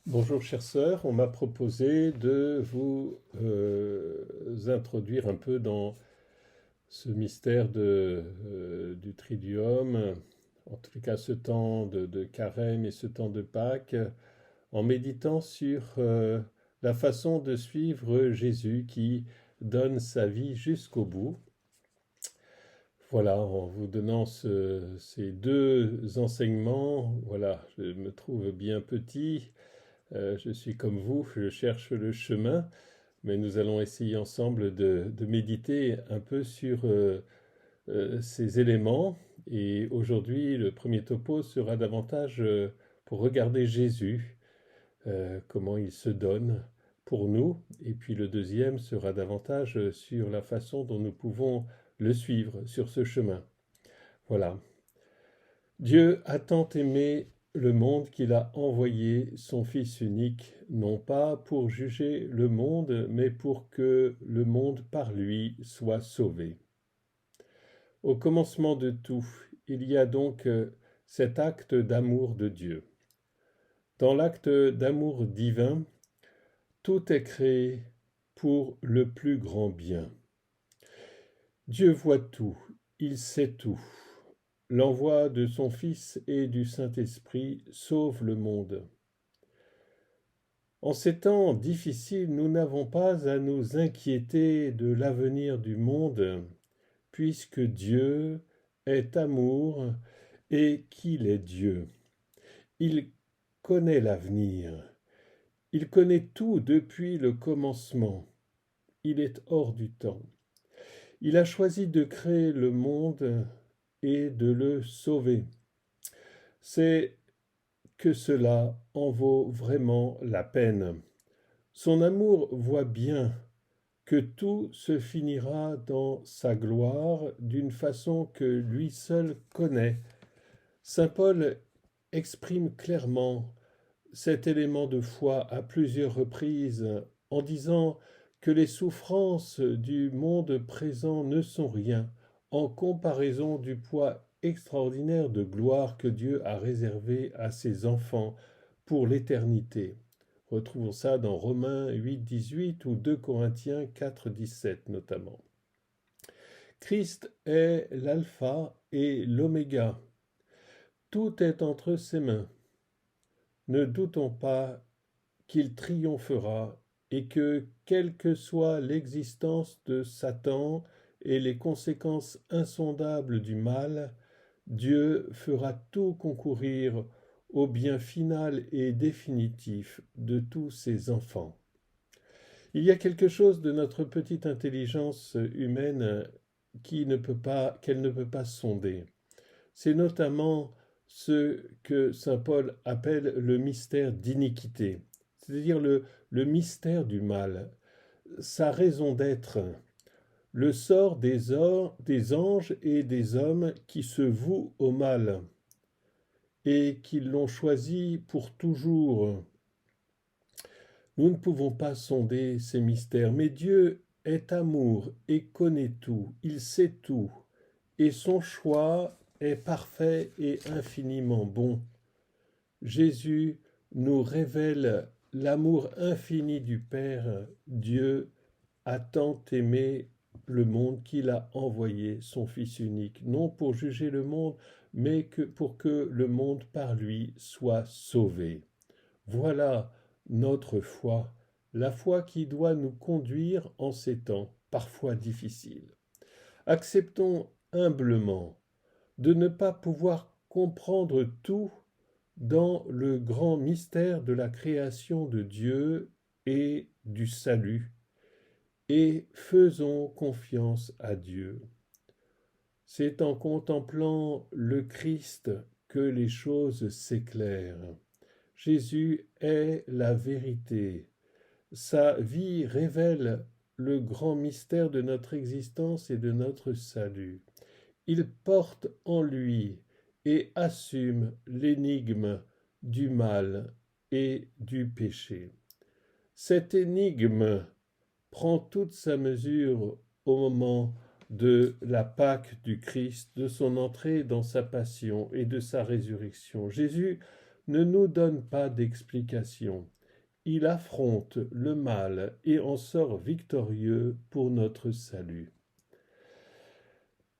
Bonjour chères sœurs, on m'a proposé de vous introduire un peu dans ce mystère du Triduum, en tout cas ce temps de Carême et ce temps de Pâques, en méditant sur la façon de suivre Jésus qui donne sa vie jusqu'au bout. Voilà, en vous donnant ces deux enseignements, voilà, je me trouve bien petit. Je suis comme vous, je cherche le chemin, mais nous allons essayer ensemble de méditer un peu sur ces éléments. Et aujourd'hui, le premier topo sera davantage pour regarder Jésus, comment il se donne pour nous. Et puis le deuxième sera davantage sur la façon dont nous pouvons le suivre sur ce chemin. Voilà. Dieu a tant aimé le monde qu'il a envoyé son Fils unique, non pas pour juger le monde, mais pour que le monde par lui soit sauvé. Au commencement de tout, il y a donc cet acte d'amour de Dieu. Dans l'acte d'amour divin, tout est créé pour le plus grand bien. Dieu voit tout, il sait tout. L'envoi de son Fils et du Saint-Esprit sauve le monde. En ces temps difficiles, nous n'avons pas à nous inquiéter de l'avenir du monde, puisque Dieu est amour et qu'il est Dieu. Il connaît l'avenir, il connaît tout depuis le commencement, il est hors du temps. Il a choisi de créer le monde et de le sauver. C'est que cela en vaut vraiment la peine. Son amour voit bien que tout se finira dans sa gloire d'une façon que lui seul connaît. Saint Paul exprime clairement cet élément de foi à plusieurs reprises en disant que les souffrances du monde présent ne sont rien en comparaison du poids extraordinaire de gloire que Dieu a réservé à ses enfants pour l'éternité. Retrouvons ça dans Romains 8, 18 ou 2 Corinthiens 4, 17 notamment. Christ est l'alpha et l'oméga. Tout est entre ses mains. Ne doutons pas qu'il triomphera et que, quelle que soit l'existence de Satan et les conséquences insondables du mal, Dieu fera tout concourir au bien final et définitif de tous ses enfants. Il y a quelque chose de notre petite intelligence humaine qu'elle ne peut pas sonder. C'est notamment ce que saint Paul appelle le mystère d'iniquité, c'est-à-dire le mystère du mal, sa raison d'être, le sort des anges et des hommes qui se vouent au mal et qui l'ont choisi pour toujours. Nous ne pouvons pas sonder ces mystères, mais Dieu est amour et connaît tout, il sait tout, et son choix est parfait et infiniment bon. Jésus nous révèle l'amour infini du Père. Dieu a tant aimé le monde qu'il a envoyé son Fils unique, non pour juger le monde, mais pour que le monde par lui soit sauvé. Voilà notre foi, la foi qui doit nous conduire en ces temps parfois difficiles. Acceptons humblement de ne pas pouvoir comprendre tout dans le grand mystère de la création de Dieu et du salut, et faisons confiance à Dieu. C'est en contemplant le Christ que les choses s'éclairent. Jésus est la vérité. Sa vie révèle le grand mystère de notre existence et de notre salut. Il porte en lui et assume l'énigme du mal et du péché. Cette énigme prend toute sa mesure au moment de la Pâque du Christ, de son entrée dans sa passion et de sa résurrection. Jésus ne nous donne pas d'explication. Il affronte le mal et en sort victorieux pour notre salut.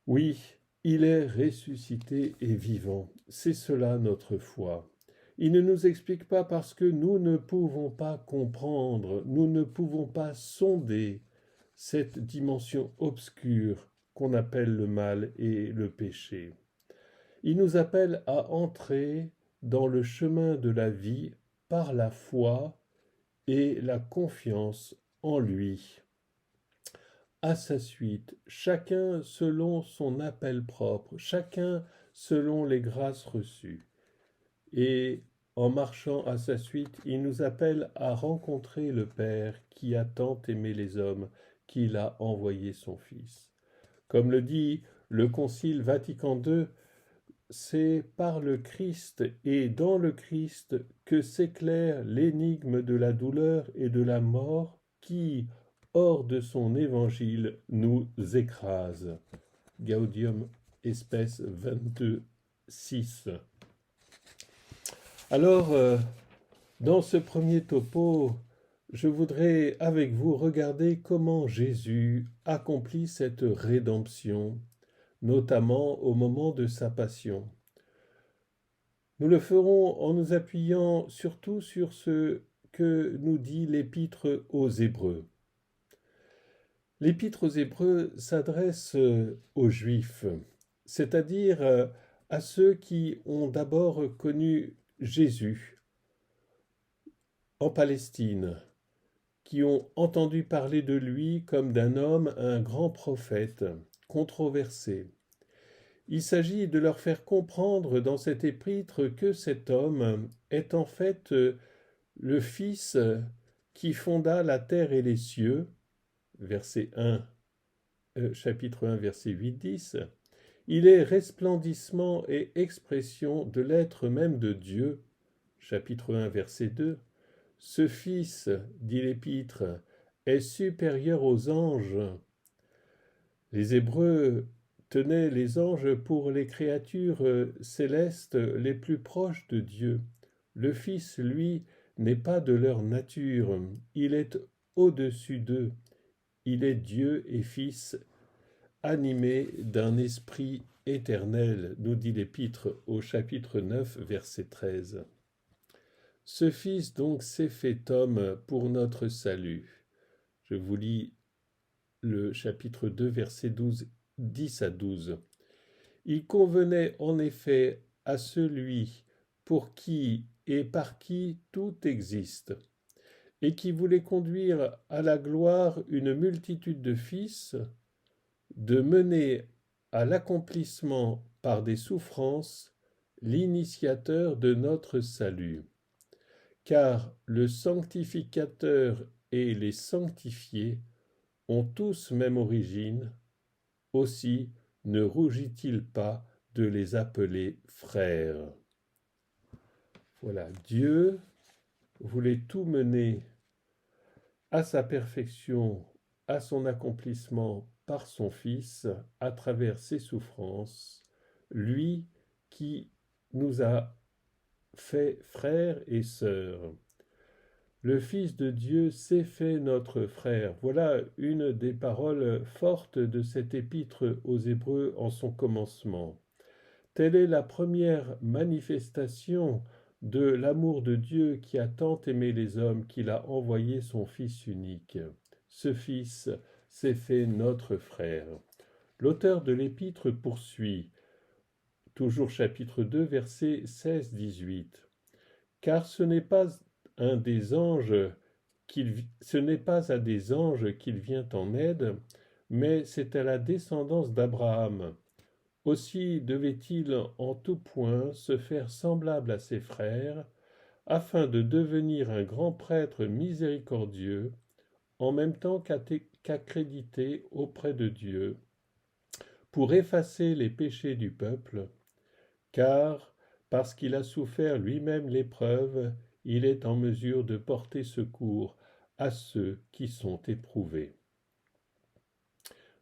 Oui, il est ressuscité et vivant. C'est cela notre foi. Il ne nous explique pas parce que nous ne pouvons pas comprendre, nous ne pouvons pas sonder cette dimension obscure qu'on appelle le mal et le péché. Il nous appelle à entrer dans le chemin de la vie par la foi et la confiance en lui. À sa suite, chacun selon son appel propre, chacun selon les grâces reçues. Et en marchant à sa suite, il nous appelle à rencontrer le Père qui a tant aimé les hommes, qu'il a envoyé son Fils. Comme le dit le Concile Vatican II, c'est par le Christ et dans le Christ que s'éclaire l'énigme de la douleur et de la mort qui, hors de son évangile, nous écrase. Gaudium Spes 22, 6. Alors, dans ce premier topo, je voudrais avec vous regarder comment Jésus accomplit cette rédemption, notamment au moment de sa passion. Nous le ferons en nous appuyant surtout sur ce que nous dit l'Épître aux Hébreux. L'Épître aux Hébreux s'adresse aux Juifs, c'est-à-dire à ceux qui ont d'abord connu Jésus en Palestine, qui ont entendu parler de lui comme d'un homme, un grand prophète, controversé. Il s'agit de leur faire comprendre dans cet épître que cet homme est en fait le Fils qui fonda la terre et les cieux, chapitre 1, verset 8-10. Il est resplendissement et expression de l'être même de Dieu, chapitre 1, verset 2. Ce Fils, dit l'Épître, est supérieur aux anges. Les Hébreux tenaient les anges pour les créatures célestes les plus proches de Dieu. Le Fils, lui, n'est pas de leur nature, il est au-dessus d'eux. Il est Dieu et Fils, animé d'un esprit éternel, nous dit l'Épître au chapitre 9, verset 13. Ce Fils donc s'est fait homme pour notre salut. Je vous lis le chapitre 2, verset 10 à 12. Il convenait en effet à celui pour qui et par qui tout existe, et qui voulait conduire à la gloire une multitude de fils, de mener à l'accomplissement par des souffrances l'initiateur de notre salut. Car le sanctificateur et les sanctifiés ont tous même origine, aussi ne rougit-il pas de les appeler frères. Voilà, Dieu voulait tout mener à sa perfection, à son accomplissement par son Fils, à travers ses souffrances, lui qui nous a fait frères et sœurs. Le Fils de Dieu s'est fait notre frère. Voilà une des paroles fortes de cet épître aux Hébreux en son commencement. Telle est la première manifestation de l'amour de Dieu qui a tant aimé les hommes qu'il a envoyé son Fils unique. Ce Fils s'est fait notre frère. L'auteur de l'épître poursuit, toujours chapitre 2, versets 16-18. Car ce n'est pas à des anges qu'il vient en aide, mais c'est à la descendance d'Abraham. Aussi devait-il en tout point se faire semblable à ses frères, afin de devenir un grand prêtre miséricordieux, en même temps qu'accrédité auprès de Dieu, pour effacer les péchés du peuple, car, parce qu'il a souffert lui-même l'épreuve, il est en mesure de porter secours à ceux qui sont éprouvés.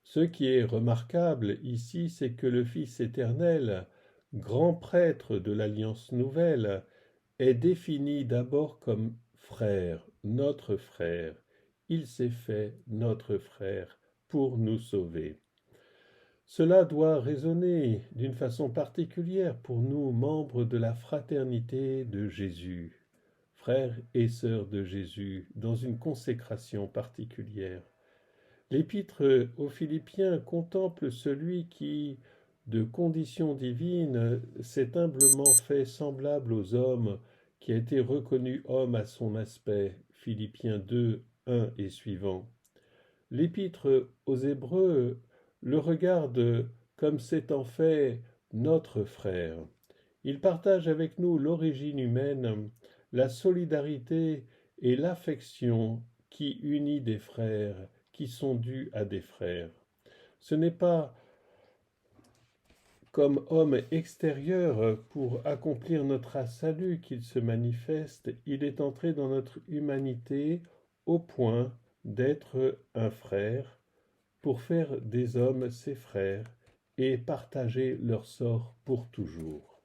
Ce qui est remarquable ici, c'est que le Fils éternel, grand prêtre de l'Alliance nouvelle, est défini d'abord comme frère, notre frère. Il s'est fait notre frère pour nous sauver. Cela doit résonner d'une façon particulière pour nous, membres de la fraternité de Jésus, frères et sœurs de Jésus, dans une consécration particulière. L'épître aux Philippiens contemple celui qui, de condition divine, s'est humblement fait semblable aux hommes, qui a été reconnu homme à son aspect. Philippiens 2, 1 et suivant. L'épître aux Hébreux le regarde comme s'étant fait notre frère. Il partage avec nous l'origine humaine, la solidarité et l'affection qui unit des frères, qui sont dus à des frères. Ce n'est pas comme homme extérieur pour accomplir notre salut qu'il se manifeste, il est entré dans notre humanité au point d'être un frère, pour faire des hommes ses frères et partager leur sort pour toujours.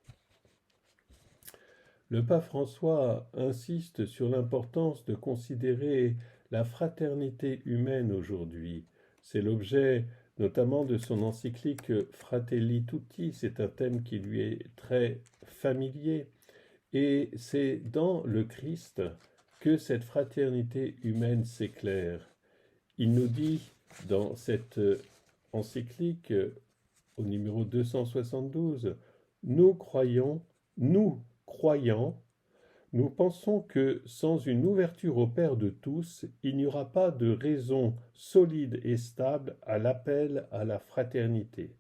Le pape François insiste sur l'importance de considérer la fraternité humaine aujourd'hui. C'est l'objet notamment de son encyclique Fratelli Tutti, c'est un thème qui lui est très familier, et c'est dans le Christ que cette fraternité humaine s'éclaire. Il nous dit dans cette encyclique, au numéro 272, nous croyants, nous pensons que sans une ouverture au Père de tous, il n'y aura pas de raison solide et stable à l'appel à la fraternité.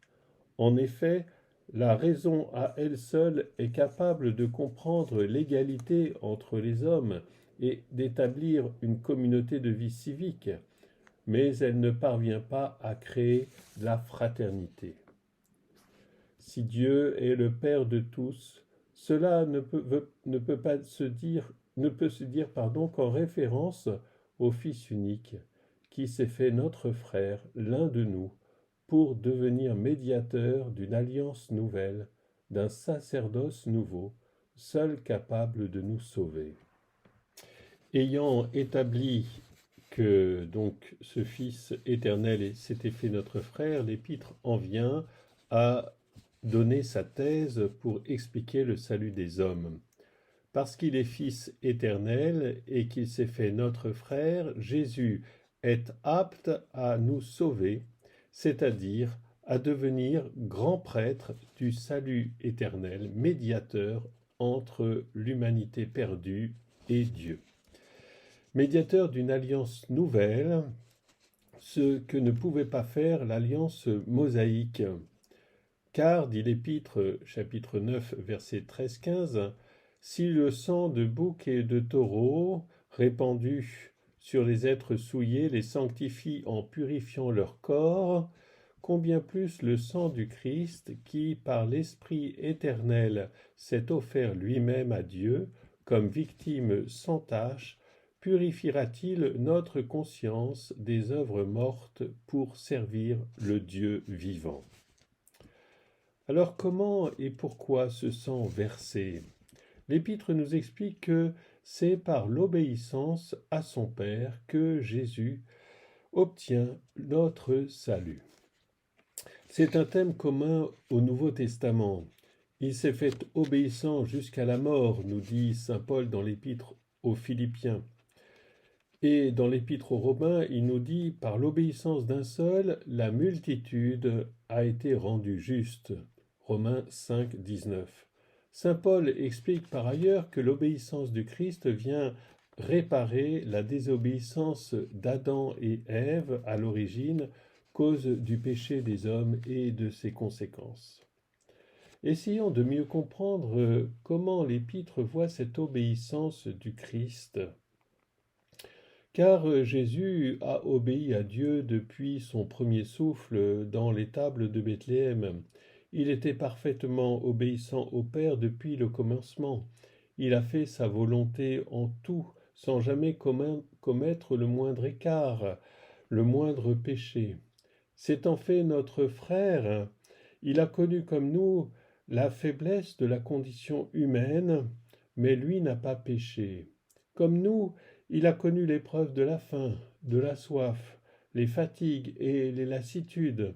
En effet, la raison à elle seule est capable de comprendre l'égalité entre les hommes et d'établir une communauté de vie civique, mais elle ne parvient pas à créer la fraternité. Si Dieu est le Père de tous, cela ne peut se dire qu'en référence au Fils unique, qui s'est fait notre frère, l'un de nous, pour devenir médiateur d'une alliance nouvelle, d'un sacerdoce nouveau, seul capable de nous sauver. Ayant établi que donc ce Fils éternel s'était fait notre frère, l'Épître en vient à donner sa thèse pour expliquer le salut des hommes. Parce qu'il est Fils éternel et qu'il s'est fait notre frère, Jésus est apte à nous sauver, c'est-à-dire à devenir grand prêtre du salut éternel, médiateur entre l'humanité perdue et Dieu. Médiateur d'une alliance nouvelle, ce que ne pouvait pas faire l'alliance mosaïque. Car, dit l'Épître, chapitre 9, versets 13-15, si le sang de bouc et de taureau, répandu sur les êtres souillés, les sanctifie en purifiant leur corps, combien plus le sang du Christ, qui, par l'Esprit éternel, s'est offert lui-même à Dieu, comme victime sans tache, purifiera-t-il notre conscience des œuvres mortes pour servir le Dieu vivant? Alors comment et pourquoi ce sang versé? L'Épître nous explique que c'est par l'obéissance à son Père que Jésus obtient notre salut. C'est un thème commun au Nouveau Testament. Il s'est fait obéissant jusqu'à la mort, nous dit saint Paul dans l'Épître aux Philippiens. Et dans l'Épître aux Romains, il nous dit « Par l'obéissance d'un seul, la multitude a été rendue juste ». Romains 5, 19. Saint Paul explique par ailleurs que l'obéissance du Christ vient réparer la désobéissance d'Adam et Ève à l'origine, cause du péché des hommes et de ses conséquences. Essayons de mieux comprendre comment l'Épître voit cette obéissance du Christ. Car Jésus a obéi à Dieu depuis son premier souffle dans l'étable de Bethléem. Il était parfaitement obéissant au Père depuis le commencement. Il a fait sa volonté en tout, sans jamais commettre le moindre écart, le moindre péché. S'étant fait notre frère, il a connu comme nous la faiblesse de la condition humaine mais lui n'a pas péché. Comme nous, il a connu l'épreuve de la faim, de la soif, les fatigues et les lassitudes,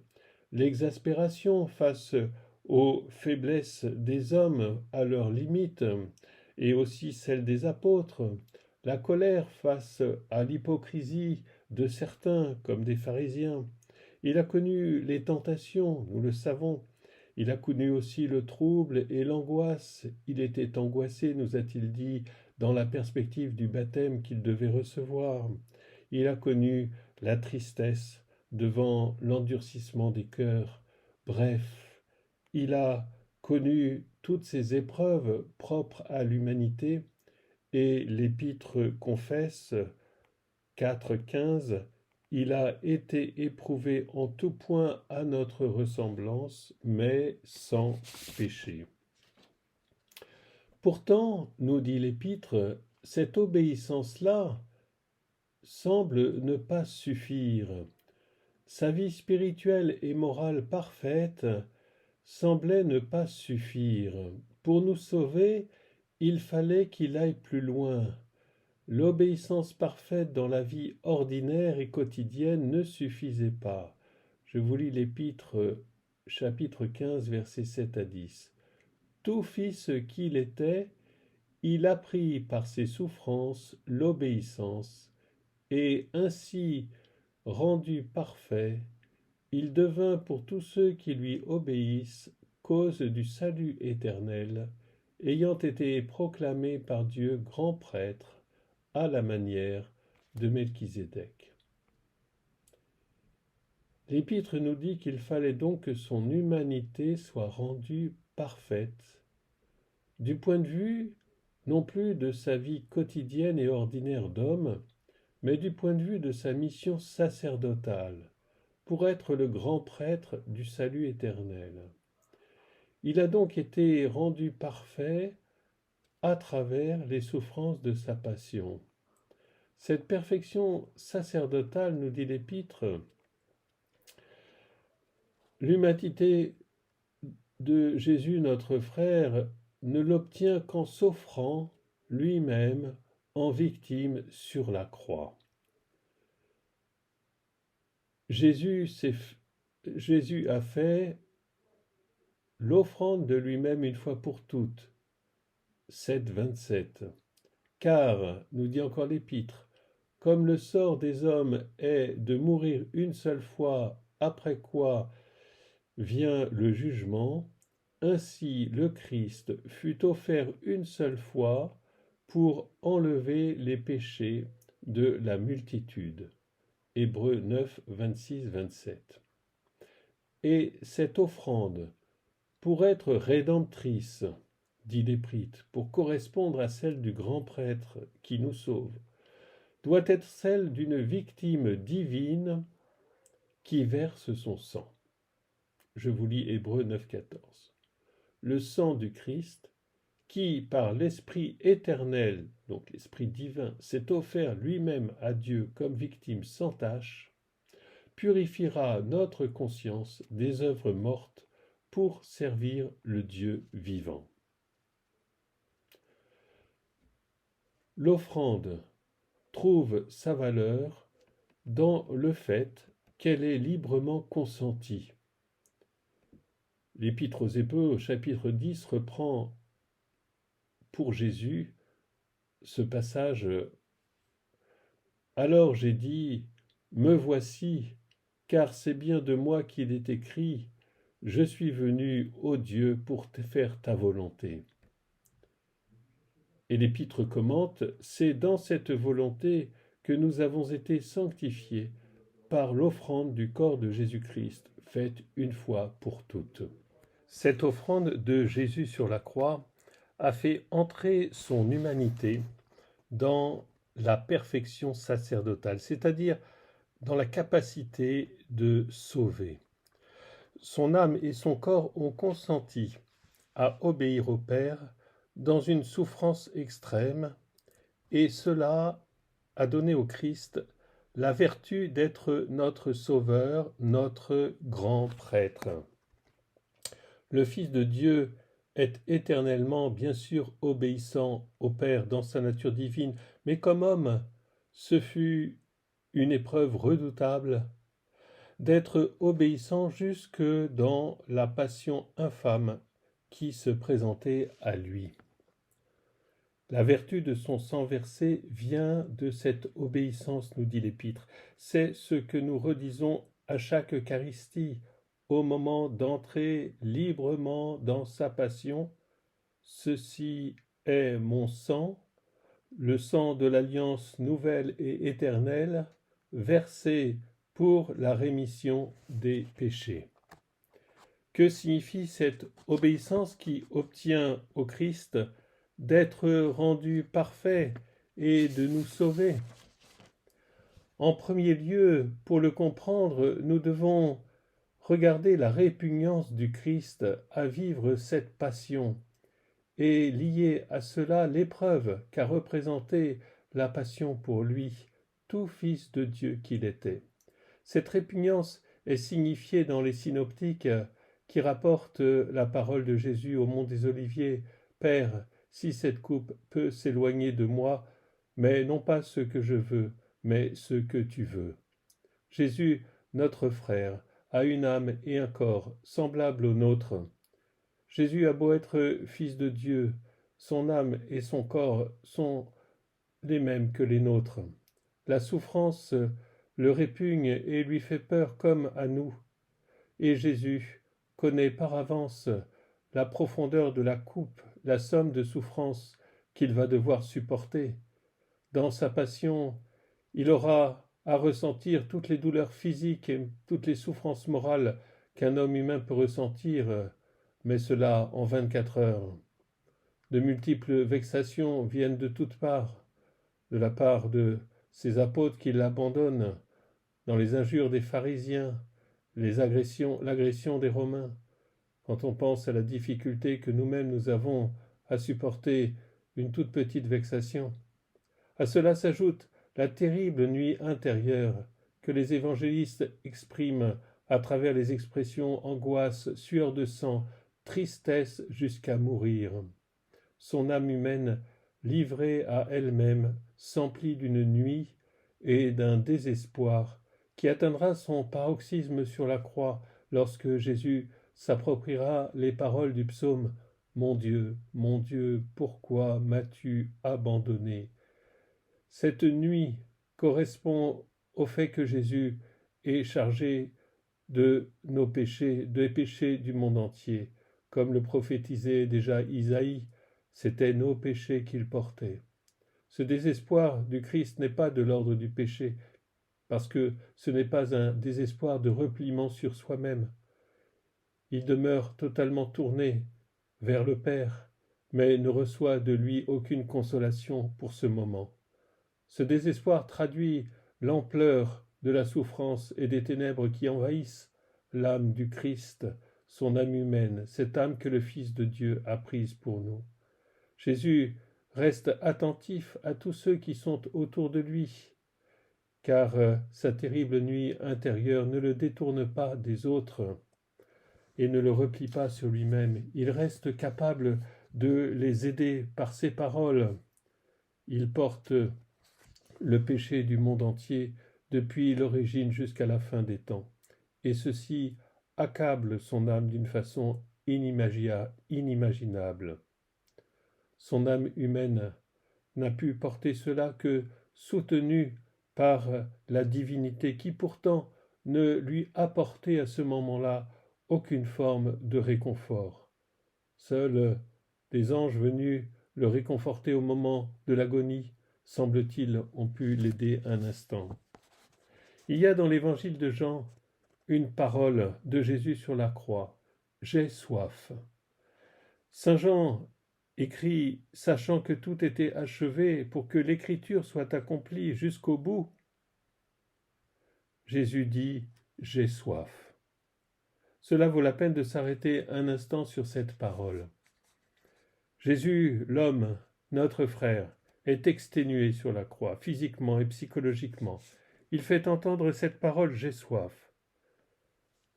l'exaspération face aux faiblesses des hommes à leurs limites, et aussi celles des apôtres, la colère face à l'hypocrisie de certains comme des pharisiens. Il a connu les tentations, nous le savons. Il a connu aussi le trouble et l'angoisse. Il était angoissé, nous a-t-il dit, dans la perspective du baptême qu'il devait recevoir. Il a connu la tristesse devant l'endurcissement des cœurs. Bref, il a connu toutes ces épreuves propres à l'humanité et l'Épître confesse 4,15 il a été éprouvé en tout point à notre ressemblance, mais sans péché. Pourtant, nous dit l'Épître, cette obéissance-là semble ne pas suffire. Sa vie spirituelle et morale parfaite semblait ne pas suffire. Pour nous sauver, il fallait qu'il aille plus loin. L'obéissance parfaite dans la vie ordinaire et quotidienne ne suffisait pas. Je vous lis l'Épître, chapitre 15, versets 7 à 10. Tout fils qu'il était, il apprit par ses souffrances l'obéissance, et ainsi rendu parfait, il devint pour tous ceux qui lui obéissent cause du salut éternel, ayant été proclamé par Dieu grand prêtre, à la manière de Melchisédek. L'Épître nous dit qu'il fallait donc que son humanité soit rendue parfaite, du point de vue non plus de sa vie quotidienne et ordinaire d'homme, mais du point de vue de sa mission sacerdotale, pour être le grand prêtre du salut éternel. Il a donc été rendu parfait à travers les souffrances de sa passion. Cette perfection sacerdotale, nous dit l'Épître, l'humanité de Jésus notre frère ne l'obtient qu'en s'offrant lui-même en victime sur la croix. Jésus a fait l'offrande de lui-même une fois pour toutes. 7,27. Car, nous dit encore l'Épître, comme le sort des hommes est de mourir une seule fois, après quoi vient le jugement, ainsi le Christ fut offert une seule fois pour enlever les péchés de la multitude. Hébreux 9, 26, 27. Et cette offrande, pour être rédemptrice, dit l'Épître, pour correspondre à celle du grand prêtre qui nous sauve, doit être celle d'une victime divine qui verse son sang. Je vous lis Hébreux 9, 14. Le sang du Christ, qui, par l'Esprit éternel, donc l'Esprit divin, s'est offert lui-même à Dieu comme victime sans tache, purifiera notre conscience des œuvres mortes pour servir le Dieu vivant. L'offrande trouve sa valeur dans le fait qu'elle est librement consentie. L'Épître aux Hébreux, au chapitre 10, reprend pour Jésus ce passage. Alors j'ai dit, me voici, car c'est bien de moi qu'il est écrit, je suis venu, ô Dieu, pour faire ta volonté. Et l'Épître commente, c'est dans cette volonté que nous avons été sanctifiés par l'offrande du corps de Jésus-Christ, faite une fois pour toutes. Cette offrande de Jésus sur la croix a fait entrer son humanité dans la perfection sacerdotale, c'est-à-dire dans la capacité de sauver. Son âme et son corps ont consenti à obéir au Père dans une souffrance extrême, et cela a donné au Christ la vertu d'être notre Sauveur, notre grand prêtre. Le Fils de Dieu est éternellement, bien sûr, obéissant au Père dans sa nature divine, mais comme homme, ce fut une épreuve redoutable d'être obéissant jusque dans la passion infâme qui se présentait à lui. La vertu de son sang versé vient de cette obéissance, nous dit l'Épître. C'est ce que nous redisons à chaque Eucharistie, au moment d'entrer librement dans sa passion. Ceci est mon sang, le sang de l'alliance nouvelle et éternelle, versé pour la rémission des péchés. Que signifie cette obéissance qui obtient au Christ d'être rendu parfait et de nous sauver? En premier lieu, pour le comprendre, nous devons regarder la répugnance du Christ à vivre cette passion et lier à cela l'épreuve qu'a représentée la passion pour lui, tout fils de Dieu qu'il était. Cette répugnance est signifiée dans les synoptiques qui rapportent la parole de Jésus au mont des Oliviers. « Père, si cette coupe peut s'éloigner de moi, mais non pas ce que je veux, mais ce que tu veux. » Jésus, notre frère, a une âme et un corps semblables aux nôtres. Jésus a beau être fils de Dieu, son âme et son corps sont les mêmes que les nôtres. La souffrance le répugne et lui fait peur comme à nous. Et Jésus connaît par avance la profondeur de la coupe, la somme de souffrances qu'il va devoir supporter. Dans sa passion, il aura à ressentir toutes les douleurs physiques et toutes les souffrances morales qu'un homme humain peut ressentir, mais cela en 24 heures. De multiples vexations viennent de toutes parts, de la part de ses apôtres qui l'abandonnent, dans les injures des pharisiens, l'agression des Romains. Quand on pense à la difficulté que nous-mêmes nous avons à supporter une toute petite vexation. À cela s'ajoute la terrible nuit intérieure que les évangélistes expriment à travers les expressions angoisse, sueur de sang, tristesse jusqu'à mourir. Son âme humaine, livrée à elle-même, s'emplit d'une nuit et d'un désespoir qui atteindra son paroxysme sur la croix lorsque Jésus s'appropriera les paroles du psaume « Mon Dieu, pourquoi m'as-tu abandonné ?» Cette nuit correspond au fait que Jésus est chargé de nos péchés, des péchés du monde entier. Comme le prophétisait déjà Isaïe, c'étaient nos péchés qu'il portait. Ce désespoir du Christ n'est pas de l'ordre du péché, parce que ce n'est pas un désespoir de repliement sur soi-même. Il demeure totalement tourné vers le Père, mais ne reçoit de lui aucune consolation pour ce moment. Ce désespoir traduit l'ampleur de la souffrance et des ténèbres qui envahissent l'âme du Christ, son âme humaine, cette âme que le Fils de Dieu a prise pour nous. Jésus reste attentif à tous ceux qui sont autour de lui, car sa terrible nuit intérieure ne le détourne pas des autres et ne le replie pas sur lui-même. Il reste capable de les aider par ses paroles. Il porte le péché du monde entier depuis l'origine jusqu'à la fin des temps. Et ceci accable son âme d'une façon inimaginable. Son âme humaine n'a pu porter cela que soutenue par la divinité qui pourtant ne lui apportait à ce moment-là aucune forme de réconfort. Seuls des anges venus le réconforter au moment de l'agonie, semble-t-il, ont pu l'aider un instant. Il y a dans l'évangile de Jean une parole de Jésus sur la croix. « J'ai soif ». Saint Jean écrit, sachant que tout était achevé pour que l'écriture soit accomplie jusqu'au bout. Jésus dit « J'ai soif ». Cela vaut la peine de s'arrêter un instant sur cette parole. Jésus, l'homme, notre frère, est exténué sur la croix, physiquement et psychologiquement. Il fait entendre cette parole « J'ai soif ».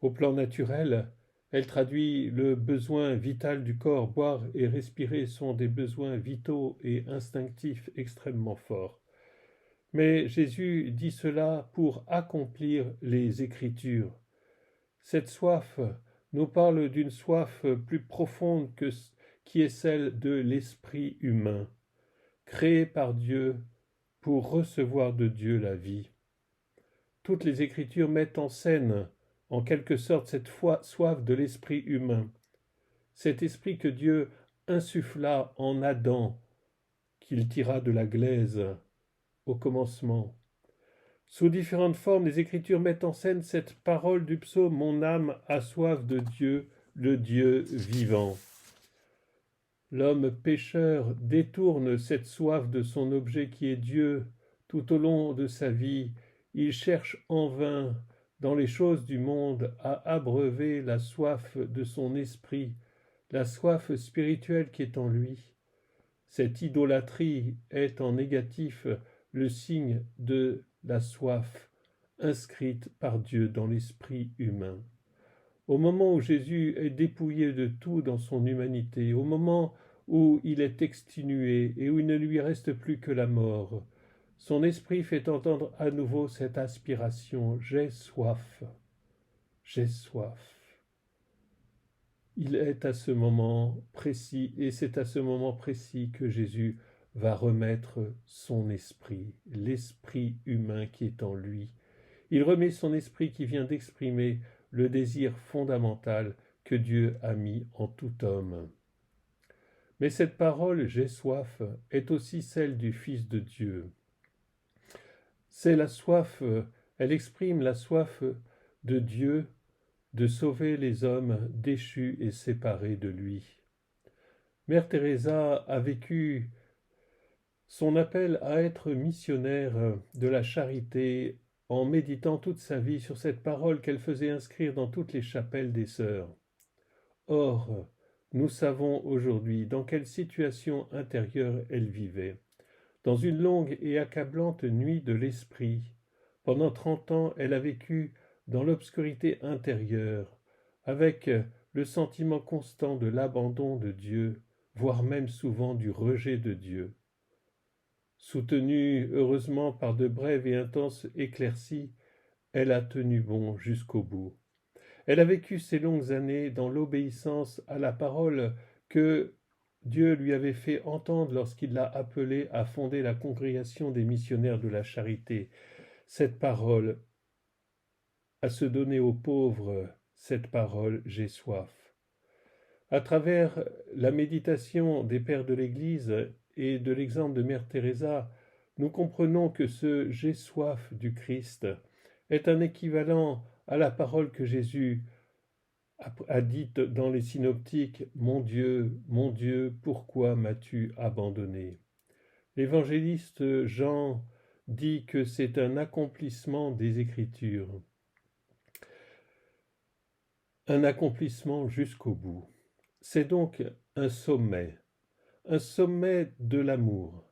Au plan naturel, Elle traduit le besoin vital du corps. Boire et respirer sont des besoins vitaux et instinctifs extrêmement forts. Mais Jésus dit cela pour accomplir les Écritures. Cette soif nous parle d'une soif plus profonde qui est celle de l'esprit humain, créé par Dieu pour recevoir de Dieu la vie. Toutes les Écritures mettent en scène, en quelque sorte, cette soif de l'esprit humain, cet esprit que Dieu insuffla en Adam, qu'il tira de la glaise au commencement. Sous différentes formes, les Écritures mettent en scène cette parole du psaume « Mon âme a soif de Dieu, le Dieu vivant ». L'homme pécheur détourne cette soif de son objet qui est Dieu tout au long de sa vie. Il cherche en vain, dans les choses du monde, à abreuver la soif de son esprit, la soif spirituelle qui est en lui. Cette idolâtrie est en négatif le signe de la soif inscrite par Dieu dans l'esprit humain. Au moment où Jésus est dépouillé de tout dans son humanité, au moment où il est exténué et où il ne lui reste plus que la mort, son esprit fait entendre à nouveau cette aspiration « J'ai soif, j'ai soif ». Il est à ce moment précis, et c'est à ce moment précis que Jésus va remettre son esprit, l'esprit humain qui est en lui. Il remet son esprit qui vient d'exprimer le désir fondamental que Dieu a mis en tout homme. Mais cette parole « j'ai soif » est aussi celle du Fils de Dieu. C'est la soif, elle exprime la soif de Dieu de sauver les hommes déchus et séparés de lui. Mère Teresa a vécu son appel à être missionnaire de la charité en méditant toute sa vie sur cette parole qu'elle faisait inscrire dans toutes les chapelles des sœurs. Or, nous savons aujourd'hui dans quelle situation intérieure elle vivait. Dans une longue et accablante nuit de l'esprit, pendant 30 ans, elle a vécu dans l'obscurité intérieure, avec le sentiment constant de l'abandon de Dieu, voire même souvent du rejet de Dieu. Soutenue heureusement par de brèves et intenses éclaircies, elle a tenu bon jusqu'au bout. Elle a vécu ces longues années dans l'obéissance à la parole que Dieu lui avait fait entendre lorsqu'il l'a appelée à fonder la congrégation des missionnaires de la charité. Cette parole, à se donner aux pauvres, cette parole, j'ai soif. À travers la méditation des pères de l'Église et de l'exemple de Mère Teresa, nous comprenons que ce « j'ai soif » du Christ est un équivalent à la parole que Jésus a dite dans les synoptiques « Mon Dieu, pourquoi m'as-tu abandonné ?» L'évangéliste Jean dit que c'est un accomplissement des Écritures, un accomplissement jusqu'au bout. C'est donc un sommet de l'amour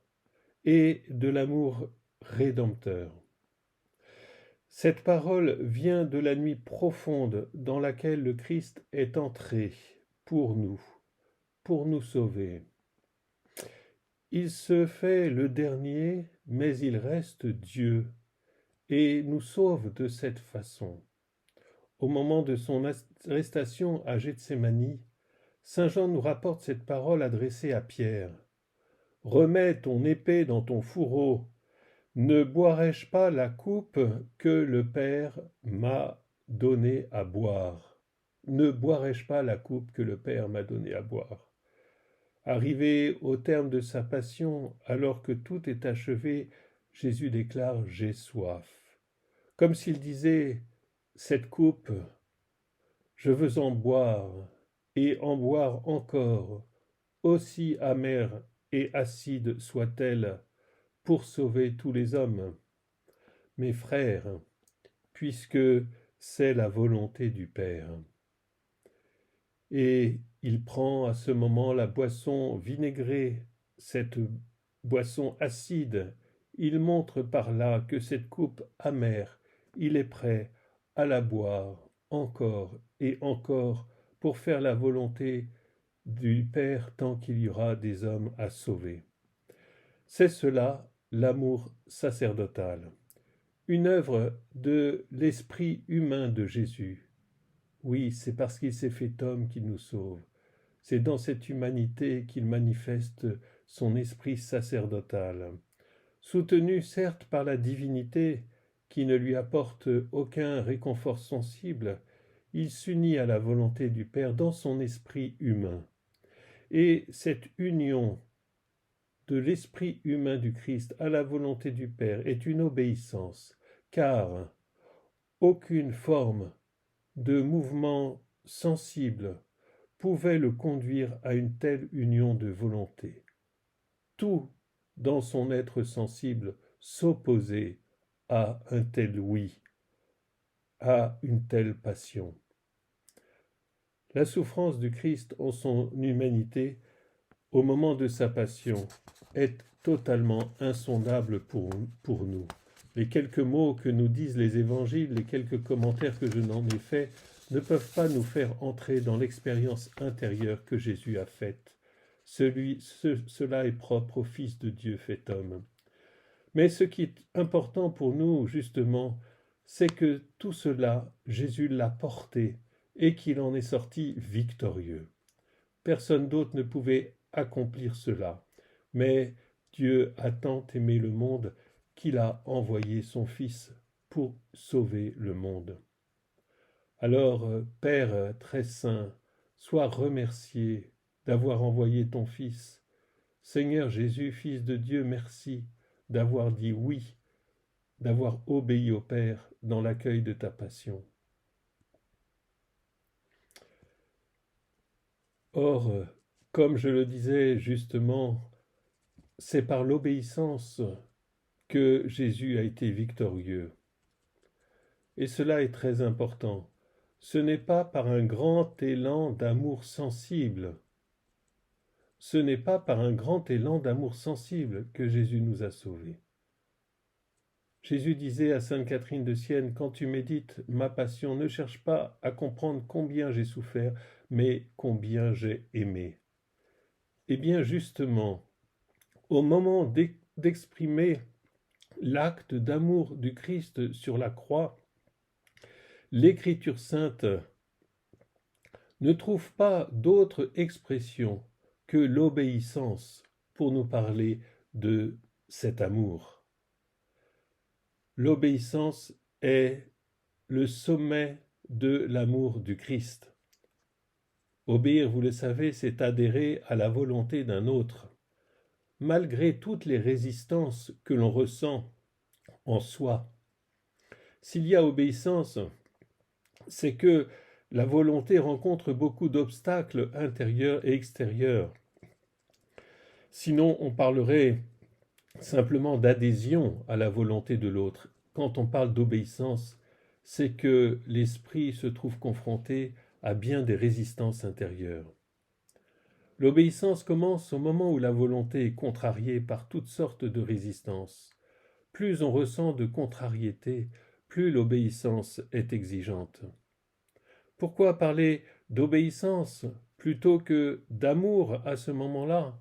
et de l'amour rédempteur. Cette parole vient de la nuit profonde dans laquelle le Christ est entré pour nous sauver. Il se fait le dernier, mais il reste Dieu et nous sauve de cette façon. Au moment de son arrestation à Gethsémani, Saint Jean nous rapporte cette parole adressée à Pierre. « Remets ton épée dans ton fourreau. Ne boirai-je pas la coupe que le Père m'a donnée à boire? Ne boirai-je pas la coupe que le Père m'a donnée à boire ?» Arrivé au terme de sa passion, alors que tout est achevé, Jésus déclare « J'ai soif ». Comme s'il disait « Cette coupe, je veux en boire, et en boire encore, aussi amère et acide soit-elle, pour sauver tous les hommes. Mes frères, puisque c'est la volonté du Père. » Et il prend à ce moment la boisson vinaigrée, cette boisson acide. Il montre par là que cette coupe amère, il est prêt à la boire encore et encore pour faire la volonté du Père tant qu'il y aura des hommes à sauver. C'est cela, l'amour sacerdotal, une œuvre de l'esprit humain de Jésus. Oui, c'est parce qu'il s'est fait homme qu'il nous sauve. C'est dans cette humanité qu'il manifeste son esprit sacerdotal. Soutenu certes par la divinité, qui ne lui apporte aucun réconfort sensible, il s'unit à la volonté du Père dans son esprit humain. Et cette union de l'esprit humain du Christ à la volonté du Père est une obéissance, car aucune forme de mouvement sensible pouvait le conduire à une telle union de volonté. Tout dans son être sensible s'opposait à un tel oui, à une telle passion. La souffrance du Christ en son humanité, au moment de sa passion, est totalement insondable pour nous. Les quelques mots que nous disent les évangiles, les quelques commentaires que je n'en ai faits, ne peuvent pas nous faire entrer dans l'expérience intérieure que Jésus a faite. Cela est propre au Fils de Dieu fait homme. Mais ce qui est important pour nous, justement, c'est que tout cela, Jésus l'a porté et qu'il en est sorti victorieux. Personne d'autre ne pouvait accomplir cela, mais Dieu a tant aimé le monde qu'il a envoyé son Fils pour sauver le monde. Alors, Père très saint, sois remercié d'avoir envoyé ton Fils. Seigneur Jésus, Fils de Dieu, merci d'avoir dit oui, d'avoir obéi au Père dans l'accueil de ta passion. Or, comme je le disais justement, c'est par l'obéissance que Jésus a été victorieux. Et cela est très important. Ce n'est pas par un grand élan d'amour sensible. Ce n'est pas par un grand élan d'amour sensible que Jésus nous a sauvés. Jésus disait à Sainte Catherine de Sienne, quand tu médites ma passion, ne cherche pas à comprendre combien j'ai souffert, mais combien j'ai aimé. Eh bien justement, au moment d'exprimer l'acte d'amour du Christ sur la croix, l'Écriture sainte ne trouve pas d'autre expression que l'obéissance pour nous parler de cet amour. L'obéissance est le sommet de l'amour du Christ. Obéir, vous le savez, c'est adhérer à la volonté d'un autre, malgré toutes les résistances que l'on ressent en soi. S'il y a obéissance, c'est que la volonté rencontre beaucoup d'obstacles intérieurs et extérieurs. Sinon, on parlerait simplement d'adhésion à la volonté de l'autre. Quand on parle d'obéissance, c'est que l'esprit se trouve confronté à bien des résistances intérieures. L'obéissance commence au moment où la volonté est contrariée par toutes sortes de résistances. Plus on ressent de contrariété, plus l'obéissance est exigeante. Pourquoi parler d'obéissance plutôt que d'amour à ce moment-là?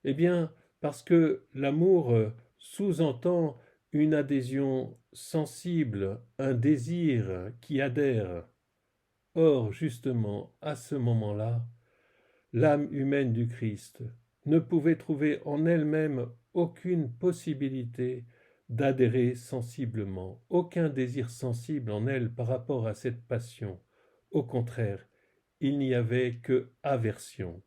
Eh bien, parce que l'amour sous-entend une adhésion sensible, un désir qui adhère. Or, justement, à ce moment-là, l'âme humaine du Christ ne pouvait trouver en elle-même aucune possibilité d'adhérer sensiblement, aucun désir sensible en elle par rapport à cette passion. Au contraire, il n'y avait que aversion.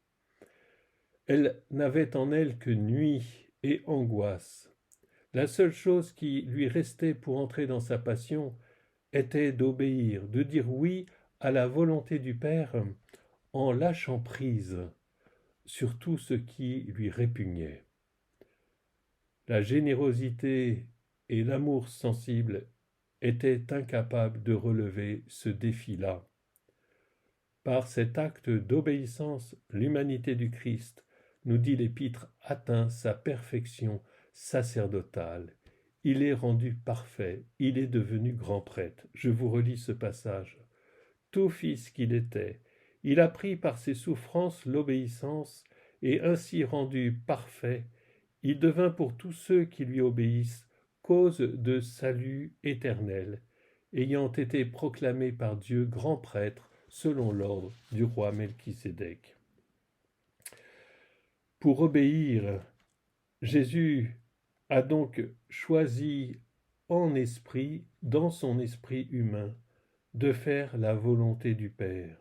Elle n'avait en elle que nuit et angoisse. La seule chose qui lui restait pour entrer dans sa passion était d'obéir, de dire oui à la volonté du Père en lâchant prise sur tout ce qui lui répugnait. La générosité et l'amour sensible étaient incapables de relever ce défi-là. Par cet acte d'obéissance, l'humanité du Christ, nous dit l'Épître, atteint sa perfection sacerdotale. Il est rendu parfait, il est devenu grand prêtre. Je vous relis ce passage. Tout fils qu'il était, Il a pris par ses souffrances l'obéissance, et ainsi rendu parfait, il devint pour tous ceux qui lui obéissent cause de salut éternel, ayant été proclamé par Dieu grand prêtre selon l'ordre du roi Melchisédek. Pour obéir, Jésus a donc choisi en esprit, dans son esprit humain, de faire la volonté du Père,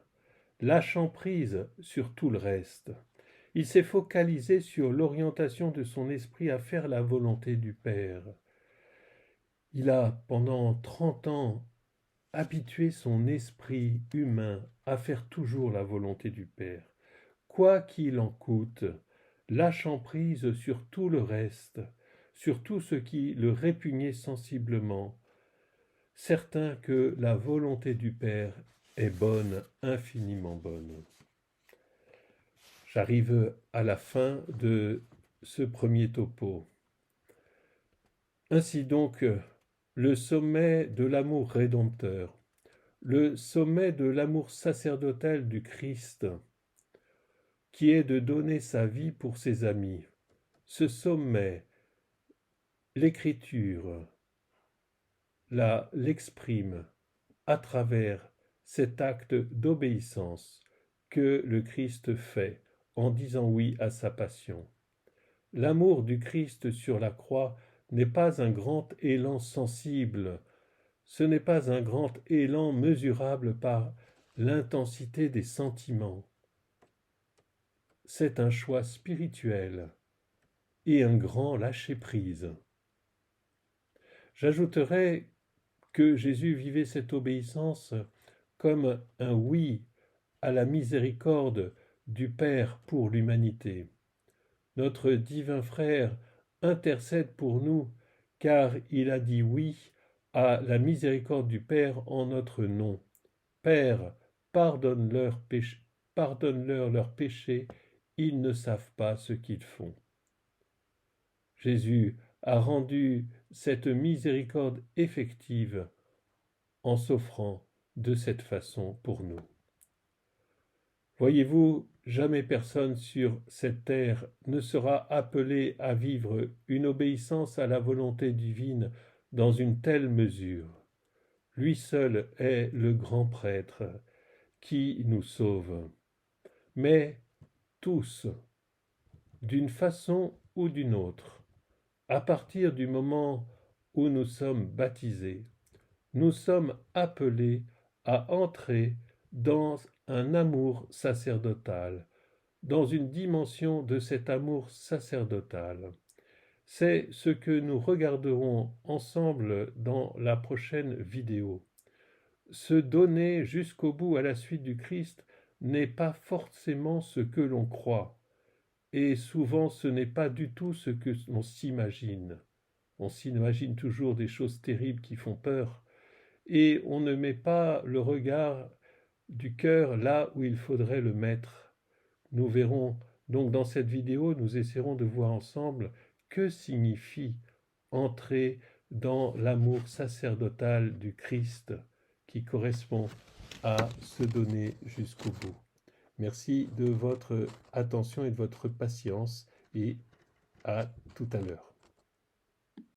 lâchant prise sur tout le reste. Il s'est focalisé sur l'orientation de son esprit à faire la volonté du Père. Il a, pendant 30 ans, habitué son esprit humain à faire toujours la volonté du Père, quoi qu'il en coûte, lâchant prise sur tout le reste, sur tout ce qui le répugnait sensiblement, certain que la volonté du Père est bonne, infiniment bonne. J'arrive à la fin de ce premier topo. Ainsi donc, le sommet de l'amour rédempteur, le sommet de l'amour sacerdotal du Christ, qui est de donner sa vie pour ses amis. Ce sommet, l'Écriture l'exprime à travers cet acte d'obéissance que le Christ fait en disant oui à sa passion. L'amour du Christ sur la croix n'est pas un grand élan sensible, ce n'est pas un grand élan mesurable par l'intensité des sentiments. C'est un choix spirituel et un grand lâcher-prise. J'ajouterai que Jésus vivait cette obéissance comme un oui à la miséricorde du Père pour l'humanité. Notre divin frère intercède pour nous, car il a dit oui à la miséricorde du Père en notre nom. Père, pardonne-leur leurs péchés, ils ne savent pas ce qu'ils font. Jésus a rendu cette miséricorde effective en s'offrant de cette façon pour nous. Voyez-vous, jamais personne sur cette terre ne sera appelé à vivre une obéissance à la volonté divine dans une telle mesure. Lui seul est le grand prêtre qui nous sauve. Mais tous, d'une façon ou d'une autre, à partir du moment où nous sommes baptisés, nous sommes appelés à entrer dans un amour sacerdotal, dans une dimension de cet amour sacerdotal. C'est ce que nous regarderons ensemble dans la prochaine vidéo. Se donner jusqu'au bout à la suite du Christ n'est pas forcément ce que l'on croit, et souvent ce n'est pas du tout ce que l'on s'imagine. On s'imagine toujours des choses terribles qui font peur, et on ne met pas le regard du cœur là où il faudrait le mettre. Nous verrons donc dans cette vidéo, nous essaierons de voir ensemble que signifie entrer dans l'amour sacerdotal du Christ qui correspond à se donner jusqu'au bout. Merci de votre attention et de votre patience et à tout à l'heure.